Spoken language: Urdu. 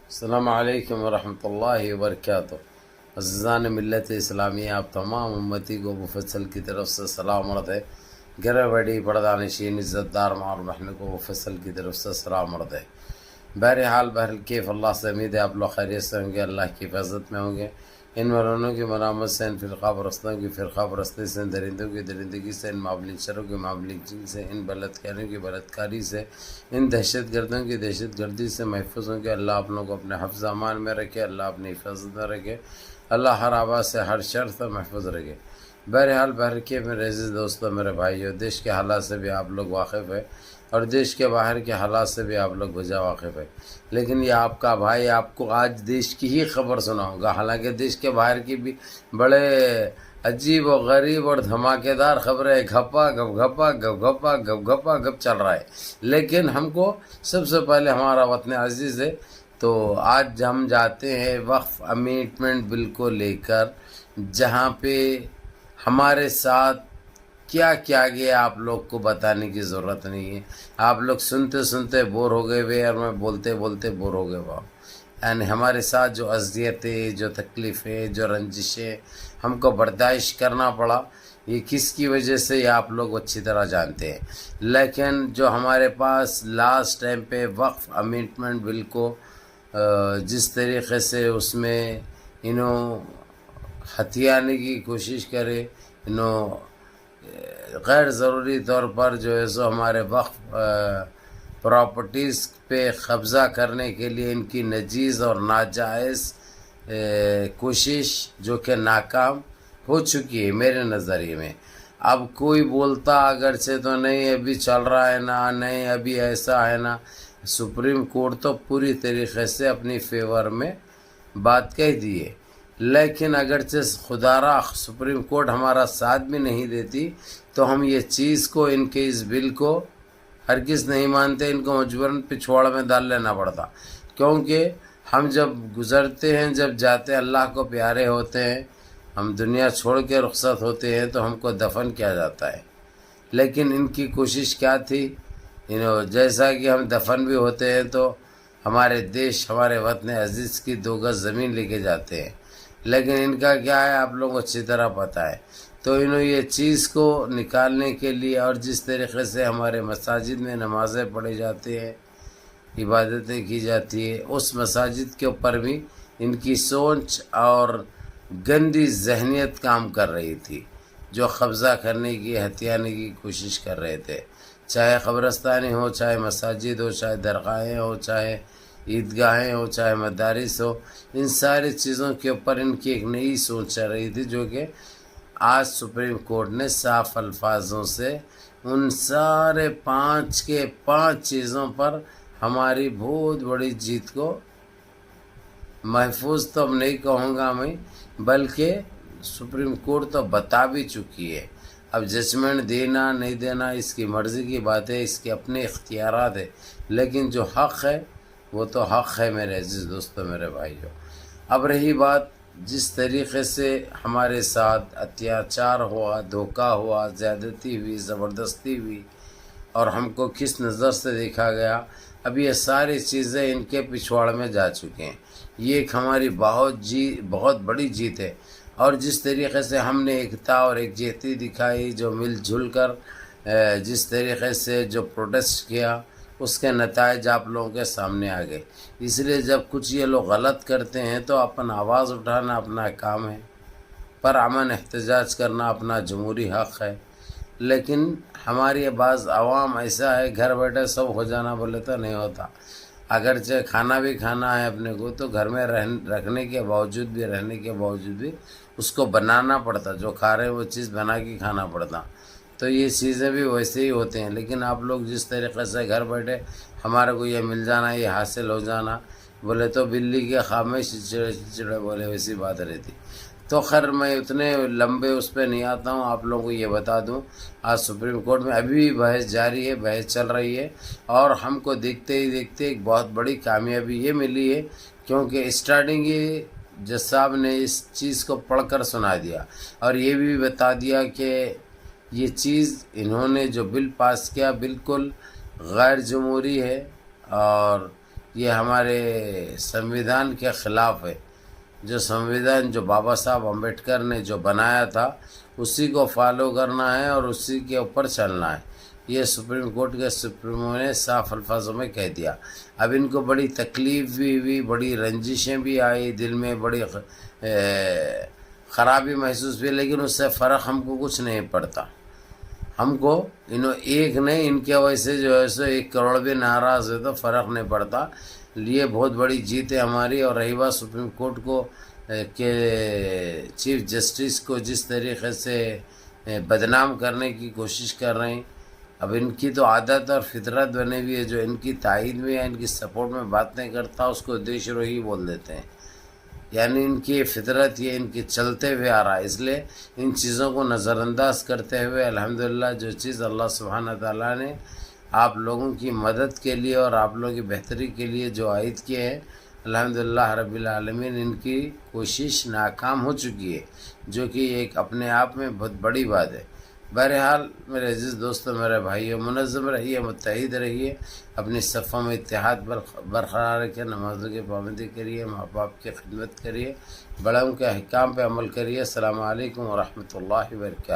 السلام علیکم ورحمۃ اللہ وبرکاتہ۔ عزیزان ملت اسلامیہ، آپ تمام امتی کو مفصل کی طرف سے سلام عرض ہے۔ گرہ بڑی پردانشین عزت دار مار بہن کو مفصل کی طرف سے سلام عرض ہے۔ بہرحال کیف اللہ سے امید ہے آپ لوگ خیریت سے ہوں گے، اللہ کی حفاظت میں ہوں گے۔ ان مرونوں کی مرامت سے، ان فرقہ پرستوں کی فرقہ پرستی سے، ان درندوں کی درندگی سے، ان معاملین شروں کی معاملین سے، ان بلدکاریوں کی بلدکاری سے، ان دہشت گردوں کی دہشت گردی سے محفوظ ہوں گے۔ اللہ آپ لوگوں کو اپنے حفظ امان میں رکھے، اللہ اپنی حفاظت میں رکھے، اللہ ہر آواز سے، ہر شر سے محفوظ رکھے۔ بہرحال میرے عزیز دوستوں، میرے بھائیوں، دیش کے حالات سے بھی آپ لوگ واقف ہیں اور دیش کے باہر کے حالات سے بھی آپ لوگ بجا واقف ہے، لیکن یہ آپ کا بھائی آپ کو آج دیش کی ہی خبر سناؤں گا۔ حالانکہ دیش کے باہر کی بھی بڑے عجیب و غریب اور دھماکے دار خبریں گھپا گپ گھپا گپ گھپا گپ گھپا گپ چل رہا ہے، لیکن ہم کو سب سے پہلے ہمارا وطن عزیز ہے۔ تو آج ہم جاتے ہیں وقف امینڈمنٹ بل کو لے کر، جہاں پہ ہمارے ساتھ کیا کیا گیا آپ لوگ کو بتانے کی ضرورت نہیں ہے۔ آپ لوگ سنتے سنتے بور ہو گئے ہوئے اور میں بولتے بولتے بور ہو گئے ہوا، یعنی ہمارے ساتھ جو اذیتیں، جو تکلیفیں، جو رنجشیں ہم کو برداشت کرنا پڑا، یہ کس کی وجہ سے یہ آپ لوگ اچھی طرح جانتے ہیں۔ لیکن جو ہمارے پاس لاسٹ ٹائم پہ وقف امینڈمنٹ بل کو جس طریقے سے اس میں ہتھیانے کی کوشش کرے، غیر ضروری طور پر جو ہے سو ہمارے وقف پراپرٹیز پہ قبضہ کرنے کے لیے ان کی نجیز اور ناجائز کوشش جو کہ ناکام ہو چکی ہے میرے نظریے میں۔ اب کوئی بولتا اگرچہ تو نہیں ابھی چل رہا ہے نا، نہیں ابھی ایسا ہے نا، سپریم کورٹ تو پوری طریقے سے اپنی فیور میں بات کہہ دی ہے، لیکن اگرچہ خدا را سپریم کورٹ ہمارا ساتھ بھی نہیں دیتی تو ہم یہ چیز کو، ان کے اس بل کو ہرگز نہیں مانتے، ان کو مجبوراً پچھواڑ میں ڈال لینا پڑتا، کیونکہ ہم جب گزرتے ہیں، جب جاتے اللہ کو پیارے ہوتے ہیں، ہم دنیا چھوڑ کے رخصت ہوتے ہیں تو ہم کو دفن کیا جاتا ہے۔ لیکن ان کی کوشش کیا تھی، جیسا کہ ہم دفن بھی ہوتے ہیں تو ہمارے دیش، ہمارے وطن عزیز کی 2 گز زمین لے کے جاتے ہیں، لیکن ان کا کیا ہے آپ لوگوں کو اچھی طرح پتہ ہے۔ تو یہ چیز کو نکالنے کے لیے، اور جس طریقے سے ہمارے مساجد میں نمازیں پڑھی جاتی ہیں، عبادتیں کی جاتی ہے، اس مساجد کے اوپر بھی ان کی سوچ اور گندی ذہنیت کام کر رہی تھی، جو قبضہ کرنے کی، ہتھیانے کی کوشش کر رہے تھے، چاہے قبرستانی ہو، چاہے مساجد ہو، چاہے درگاہیں ہو، چاہے عیدگاہیں ہو، چاہے مدارس ہو، ان ساری چیزوں کے اوپر ان کی ایک نئی سوچ چل رہی تھی، جو کہ آج سپریم کورٹ نے صاف الفاظوں سے ان سارے 5 کے 5 چیزوں پر ہماری بہت بڑی جیت کو محفوظ تو اب نہیں کہوں گا میں، بلکہ سپریم کورٹ تو بتا بھی چکی ہے۔ اب ججمنٹ دینا نہیں دینا اس کی مرضی کی بات ہے، اس کے اپنے اختیارات ہے، لیکن جو حق ہے وہ تو حق ہے میرے عزیز دوستوں، میرے بھائیوں۔ اب رہی بات جس طریقے سے ہمارے ساتھ اتیاچار ہوا، دھوکہ ہوا، زیادتی ہوئی، زبردستی ہوئی، اور ہم کو کس نظر سے دیکھا گیا، اب یہ ساری چیزیں ان کے پچھواڑ میں جا چکے ہیں۔ یہ ایک ہماری بہت بڑی جیت ہے، اور جس طریقے سے ہم نے ایکتا اور یکجہتی دکھائی، جو مل جل کر جس طریقے سے جو پروٹیسٹ کیا، اس کے نتائج آپ لوگوں کے سامنے آ گئے۔ اس لیے جب کچھ یہ لوگ غلط کرتے ہیں تو اپنا آواز اٹھانا اپنا کام ہے، پر امن احتجاج کرنا اپنا جمہوری حق ہے، لیکن ہماری بعض عوام ایسا ہے گھر بیٹھے سب ہو جانا بولے تو نہیں ہوتا، اگرچہ کھانا بھی کھانا ہے اپنے کو تو گھر میں رکھنے کے باوجود بھی، رہنے کے باوجود بھی اس کو بنانا پڑتا، جو کھا رہے وہ چیز بنا کے کھانا پڑتا، تو یہ چیزیں بھی ویسے ہی ہوتے ہیں۔ لیکن آپ لوگ جس طریقے سے گھر بیٹھے ہمارے کو یہ مل جانا، یہ حاصل ہو جانا بولے تو بلی کے خواب میں چڑچڑے بولے ویسی بات رہتی۔ تو خیر میں اتنے لمبے اس پہ نہیں آتا ہوں، آپ لوگوں کو یہ بتا دوں آج سپریم کورٹ میں ابھی بھی بحث جاری ہے، بحث چل رہی ہے، اور ہم کو دیکھتے ہی دیکھتے ایک بہت بڑی کامیابی یہ ملی ہے، کیونکہ اسٹارٹنگ یہ جج صاحب نے اس چیز کو پڑھ کر سنا دیا، اور یہ بھی بتا دیا کہ یہ چیز انہوں نے جو بل پاس کیا بالکل غیر جمہوری ہے، اور یہ ہمارے سنویدھان کے خلاف ہے. جو سنویدھان جو بابا صاحب امبیڈکر نے جو بنایا تھا اسی کو فالو کرنا ہے اور اسی کے اوپر چلنا ہے. یہ سپریم کورٹ کے سپریمو نے صاف الفاظوں میں کہہ دیا. اب ان کو بڑی تکلیف بھی ہوئی, بڑی رنجشیں بھی آئی, دل میں بڑی خرابی محسوس ہوئی, لیکن اس سے فرق ہم کو کچھ نہیں پڑتا. ہم کو ایک نہیں, ان کی وجہ سے جو ہے سو 1 کروڑ بھی ناراض ہے تو فرق نہیں پڑتا. یہ بہت بڑی جیت ہے ہماری. اور رہی بات سپریم کورٹ کو کہ چیف جسٹس کو جس طریقے سے بدنام کرنے کی کوشش کر رہے ہیں, اب ان کی تو عادت اور فطرت بنے ہوئی ہے, جو ان کی تائید میں یا ان کی سپورٹ میں بات نہیں کرتا اس کو دیش روہی بول دیتے ہیں. یعنی ان کی فطرت یہ ان کی چلتے ہوئے آ رہا ہے. اس لیے ان چیزوں کو نظر انداز کرتے ہوئے الحمدللہ جو چیز اللہ سبحانہ تعالیٰ نے آپ لوگوں کی مدد کے لیے اور آپ لوگوں کی بہتری کے لیے جو عائد کیے ہیں, الحمدللہ رب العالمین ان کی کوشش ناکام ہو چکی ہے, جو کہ ایک اپنے آپ میں بہت بڑی بات ہے. بہرحال میرے عزیز دوستوں, میرے بھائیوں, منظم رہیے, متحد رہیے, اپنی صفوں میں اتحاد برقرار رکھیں, نمازوں کی پابندی کریے, ماں باپ کی خدمت کریے, بڑوں کے احکام پہ عمل کریے. السلام علیکم ورحمۃ اللہ وبرکاتہ.